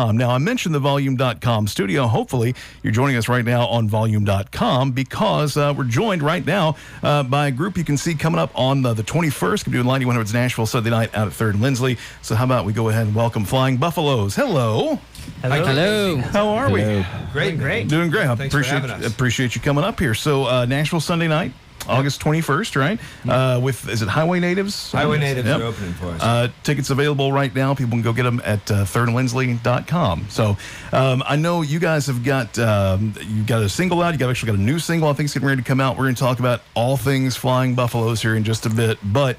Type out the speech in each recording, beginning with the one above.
Now, I mentioned the Volume.com studio. Hopefully, you're joining us right now on Volume.com because we're joined right now by a group you can see coming up on the 21st. We're doing Lightning 100's Nashville Sunday night out at 3rd and Lindsley. So how about we go ahead and welcome Flying Buffaloes. Hello. Hello. How are we? Great. Doing great. Thanks for having us. Appreciate you coming up here. So Nashville Sunday night. August 21st, right? Is it Highway Natives? Highway Natives are opening for us. Tickets available right now. People can go get them at thirdandlindsley.com. So I know you guys have got you got a single out. You actually got a new single I think is getting ready to come out. We're going to talk about all things Flying Buffaloes here in just a bit. But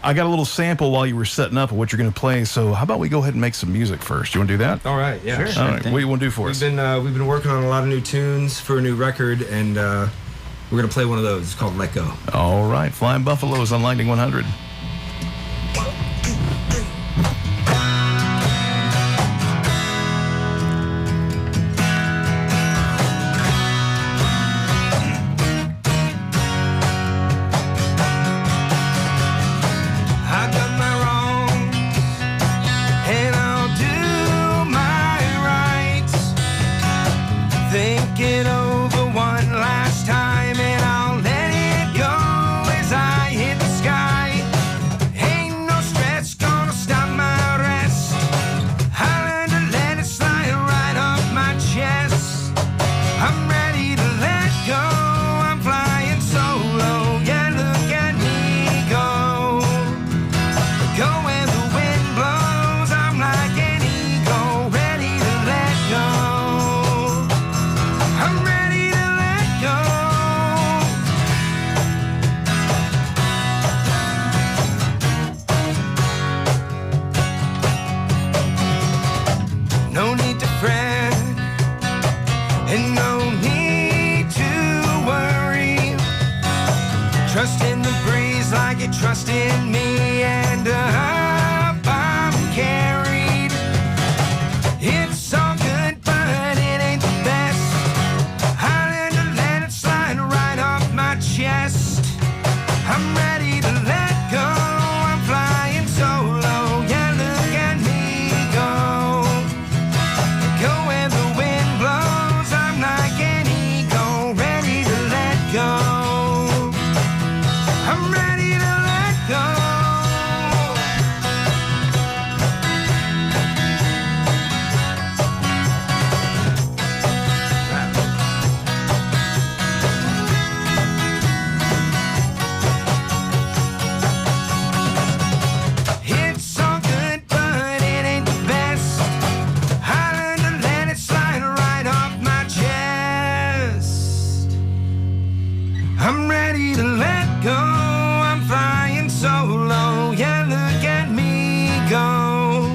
I got a little sample while you were setting up of what you're going to play. So how about we go ahead and make some music first? You want to do that? All right, yeah. Sure. All right. What do you want to do for us? We've been working on a lot of new tunes for a new record, and we're going to play one of those. It's called Let Go. All right. Flying Buffaloes on Lightning 100. Thinking over one last time, and I'll let it go as I hit the sky. Ain't no stress gonna stop my rest. I learned to let it slide right off my chest. I'm ready to let go. I'm flying solo. Yeah, look at me go. Go where the wind blows. I'm like an eagle, ready to let go. I'm ready to let go. No need to fret, and no need to worry. Trust in the breeze like it trusts in me, and up I'm carried. It's all good, but it ain't the best. I learned to let it slide right off my chest. I'm ready to let go. I'm flying solo. Yeah, look at me go. Go where the wind blows. I'm like an eagle, ready to let go. I'm ready to let go. It's all good, but it ain't the best. I learned to let it slide right off my chest. I'm ready to let go. I'm flying solo. Yeah, look at me go.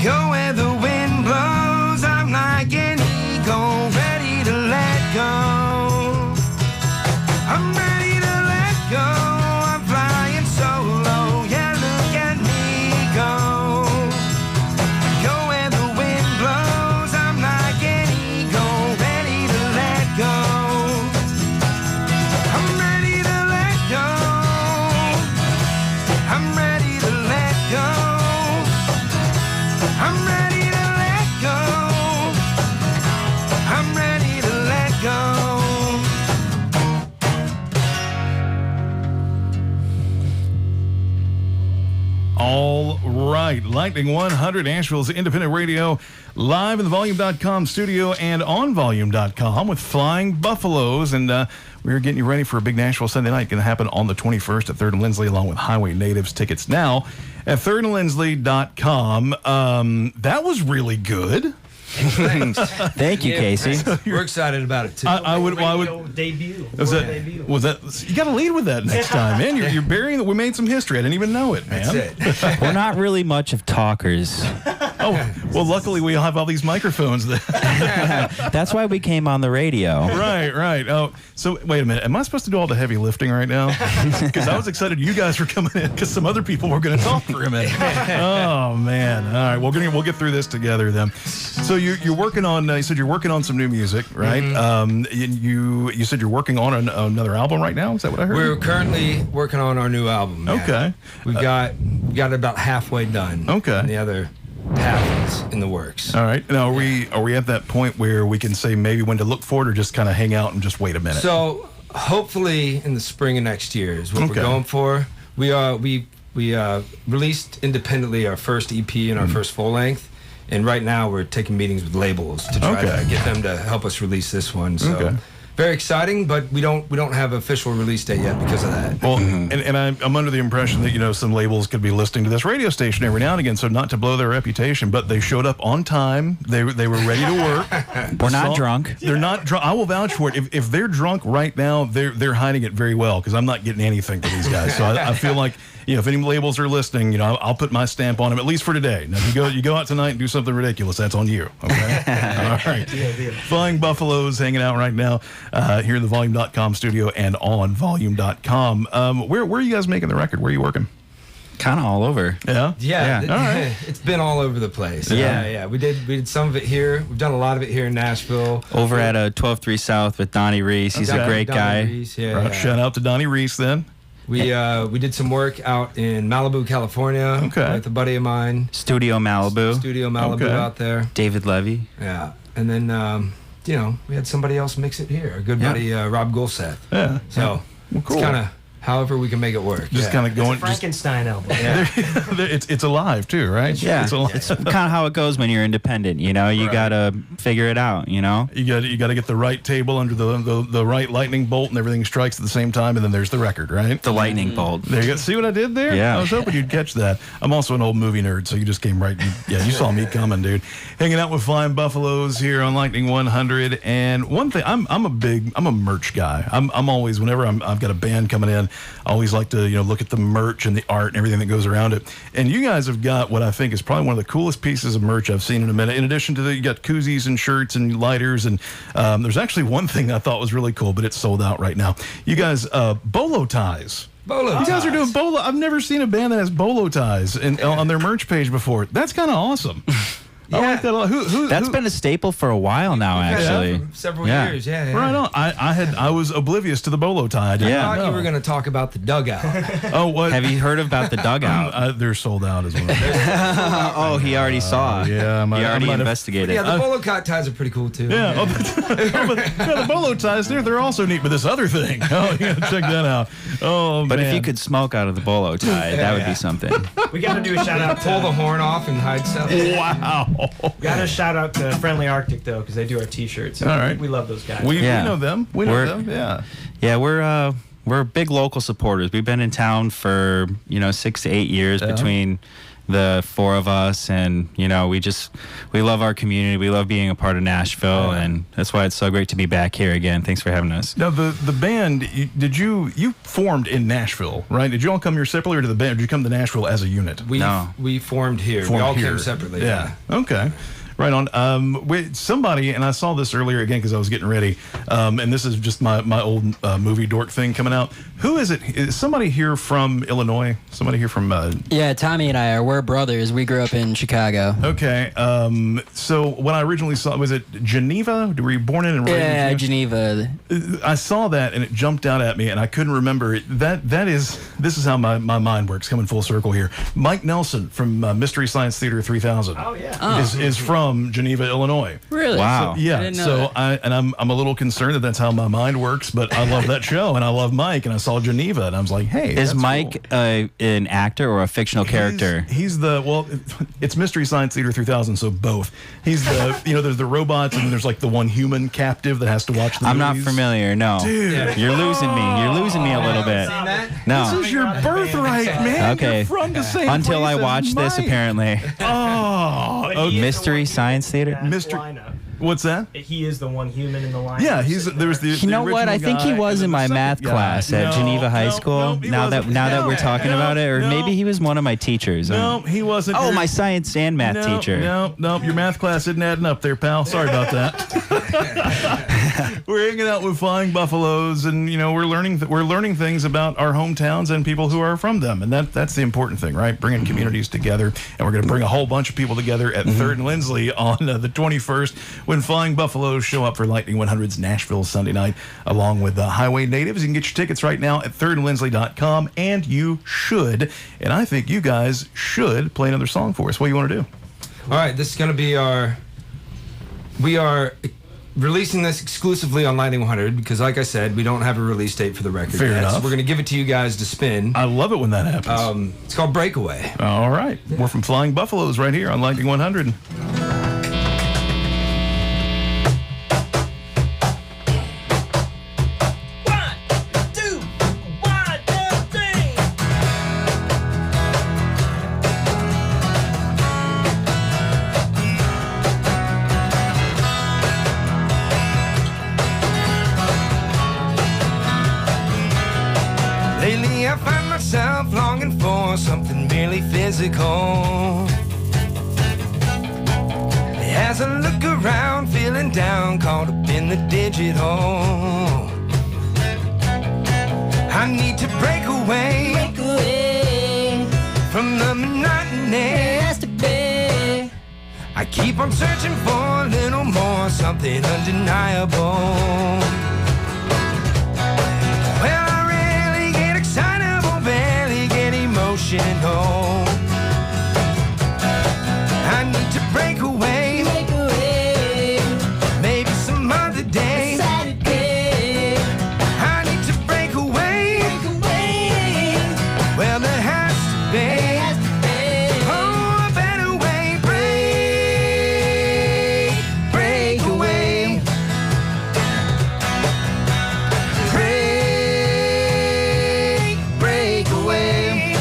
Go where the wind blows. I'm like an eagle, ready to let go. I'm ready to let go. I'm flying solo. Yeah, look at me go. Go where the wind blows. I'm like an eagle, ready to let go. I'm ready to let go. I'm ready to let go. I'm ready to let go. I'm ready to let go. All right. Lightning 100, Nashville's independent radio, live in the Volume.com studio and on Volume.com with Flying Buffaloes. And we're getting you ready for a big Nashville Sunday night. Going to happen on the 21st at 3rd and Lindsley, along with Highway Natives. Tickets now at thirdandlindsley.com. That was really good. Thank you, Casey. We're excited about it, too. I would Debut. Was that you got to lead with that next time, man? You're burying that. We made some history. I didn't even know it, man. That's it. We're not really much of talkers. Oh, well, luckily we have all these microphones. That's why we came on the radio. Right. Oh, so wait a minute. Am I supposed to do all the heavy lifting right now? Because I was excited you guys were coming in because some other people were going to talk for a minute. Oh man. All right. We'll get through this together then. So you're working on. You said you're working on some new music, right? Mm-hmm. You said you're working on another album right now. Is that what I heard? We're currently working on our new album. Matt. Okay. We've got it about halfway done. Okay. And the other path is in the works. All right. Now, are we at that point where we can say maybe when to look for it, or just kind of hang out and just wait a minute? So hopefully in the spring of next year is what we're going for. We released independently our first EP and our first full length, and right now we're taking meetings with labels to try to get them to help us release this one. So very exciting, but we don't have an official release date yet because of that. Well, and I'm under the impression that some labels could be listening to this radio station every now and again, so not to blow their reputation, but they showed up on time. They were ready to work. We're not drunk. They're not drunk. I will vouch for it. If they're drunk right now, they're hiding it very well, because I'm not getting anything from these guys. So I feel like if any labels are listening, I'll put my stamp on them, at least for today. Now, if you go out tonight and do something ridiculous, that's on you. Okay. All right. Flying Buffaloes hanging out right now here in the Volume.com studio and on Volume.com. Where are you guys making the record? Where are you working? Kind of all over. Yeah. Yeah. All right. It's been all over the place. Yeah. We did some of it here. We've done a lot of it here in Nashville. Over at 12-3 South with Donnie Reese. He's a great guy. Reese, Shout out to Donnie Reese then. We did some work out in Malibu, California with a buddy of mine. Studio Malibu out there. David Levy. Yeah. And then, we had somebody else mix it here. A good buddy, Rob Gulseth. Yeah. So cool. It's kind of however we can make it work. Just kind of going. It's a Frankenstein album. It's alive too, right? Yeah. It's kind of how it goes when you're independent. You gotta figure it out. You got to get the right table under the right lightning bolt, and everything strikes at the same time, and then there's the record, right? The lightning bolt. There you go. See what I did there? Yeah. I was hoping you'd catch that. I'm also an old movie nerd, so you just came right. You saw me coming, dude. Hanging out with Flying Buffaloes here on Lightning 100. And one thing, I'm a merch guy. I'm always, whenever I've got a band coming in, I always like to look at the merch and the art and everything that goes around it. And you guys have got what I think is probably one of the coolest pieces of merch I've seen in a minute. In addition to you got koozies and shirts and lighters, and there's actually one thing that I thought was really cool, but it's sold out right now. You guys, bolo ties. You guys are doing bolo. I've never seen a band that has bolo ties on their merch page before. That's kind of awesome. I like that a lot. That's been a staple for a while now, actually. For several years, yeah. Right on. I was oblivious to the bolo tie. I thought you were going to talk about the dugout. Oh, what? Have you heard about the dugout? They're sold out as well. Oh, he already saw. Yeah, he already investigated. Yeah, the bolo ties are pretty cool too. Yeah, the bolo ties, they're also neat, but this other thing. Oh, you got to check that out. Oh, but man. if you could smoke out of the bolo tie, that would be something. We got to do a shout out. Pull the horn off and hide stuff. Wow. Got to shout out to Friendly Arctic though, because they do our T-shirts. All right. We love those guys. We know them. We know them. Yeah. Yeah, we're big local supporters. We've been in town for 6 to 8 years between the four of us, and we love our community. We love being a part of Nashville, and that's why it's so great to be back here again. Thanks for having us. Now the band, you formed in Nashville, right? Did you all come here separately, or did you come to Nashville as a unit? We formed here. We all came separately. Yeah. Okay. Right on. Somebody, and I saw this earlier again because I was getting ready, and this is just my old movie dork thing coming out. Who is it? Is somebody here from Illinois? Somebody here from... Yeah, Tommy and I we're brothers. We grew up in Chicago. Okay. So when I originally saw, was it Geneva? Were you born in and raised in Geneva? I saw that and it jumped out at me and I couldn't remember it. This is how my mind works, coming full circle here. Mike Nelson from Mystery Science Theater 3000 is from Geneva, Illinois. Really? Wow. I didn't know that. I'm a little concerned that that's how my mind works, but I love that show and I love Mike, and I saw Geneva and I was like, hey, is Mike cool. An actor or a fictional character? He's it's Mystery Science Theater 3000, so both. He's the there's the robots and then there's like the one human captive that has to watch the I'm movies. not familiar. No, dude, you're losing me. You're losing me a little bit. No, this is your birthright, man. Okay. You're from the same until I place watch as this, Mike. apparently. Oh, okay. Mystery Science Theater. What's that? He is the one human in the line. Yeah, there's the. You know what? I think he was in my math class at Geneva High School. Now that we're talking about it, or maybe he was one of my teachers. No, he wasn't. Oh, my science and math teacher. No, your math class isn't adding up there, pal. Sorry about that. We're hanging out with Flying Buffaloes, and we're learning things about our hometowns and people who are from them, and that's the important thing, right? Bringing communities together, and we're going to bring a whole bunch of people together at 3rd and Lindsley on the 21st when Flying Buffaloes show up for Lightning 100's Nashville Sunday night, along with the Highway Natives. You can get your tickets right now at thirdandlindsley.com, and you should, and I think you guys should play another song for us. What do you want to do? All right, this is going to be we are releasing this exclusively on Lightning 100 because, like I said, we don't have a release date for the record Fair yet. enough. So we're going to give it to you guys to spin. I love it when that happens. It's called Breakaway. All right. We're from Flying Buffaloes right here on Lightning 100. Lately I find myself longing for something merely physical. As I look around, feeling down, caught up in the digital. I need to break away from the monotony. I keep on searching for a little more, something undeniable. Well, I really get excitable, barely get emotional. I need to break away, maybe some other day. I need to break away. Well, there has to be. Oh, a better way. Break away. Break away.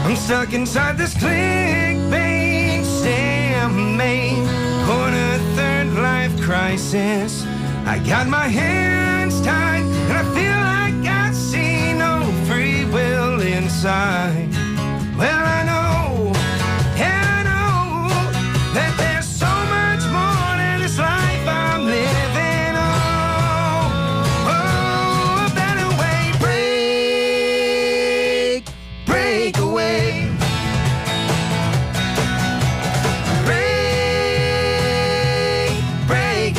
I'm stuck inside this clickbait stalemate, corner third life crisis. I got my hands tied and I feel like I see no free will inside. Well, I know, yeah, I know that there's so much more to this life I'm living. Oh, a better way. Break away. Break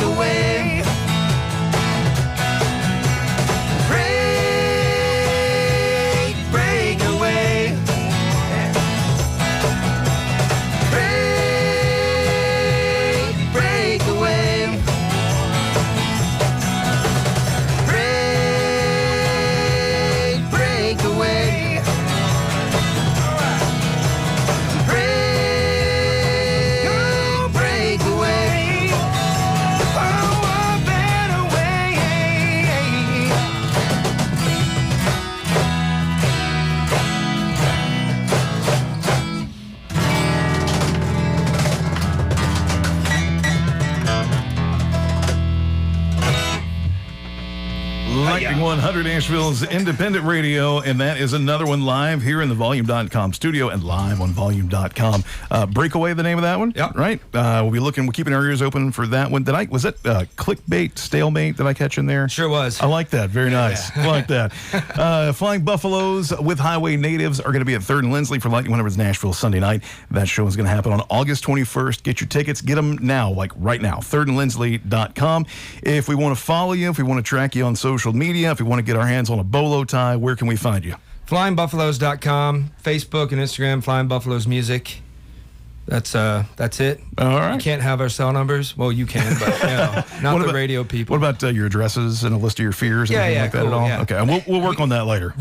away. Break away. Break away. Break away. Break away. Oh, a better way. Lightning 100, Nashville's independent radio, and that is another one live here in the Volume.com studio and live on Volume.com. Breakaway, the name of that one? Yep. Right? We're keeping our ears open for that one. Was that clickbait, stalemate that I catch in there? Sure was. I like that. Very nice. I like that. Flying Buffaloes with Highway Natives are going to be at 3rd and Lindsley for Lightning 100's Nashville Sunday night. That show is going to happen on August 21st. Get your tickets. Get them now, like right now. 3rdandlindsley.com. If we want to follow you, if we want to track you on social media, if we want to get our hands on a bolo tie, where can we find you? FlyingBuffaloes.com, Facebook and Instagram, Flying Buffaloes Music. That's it. All right. You can't have our cell numbers. Well, you can, but not What the about- radio people. What about your addresses and a list of your fears and Yeah, anything yeah, like that cool, at all? yeah. Okay, and we'll work on that later.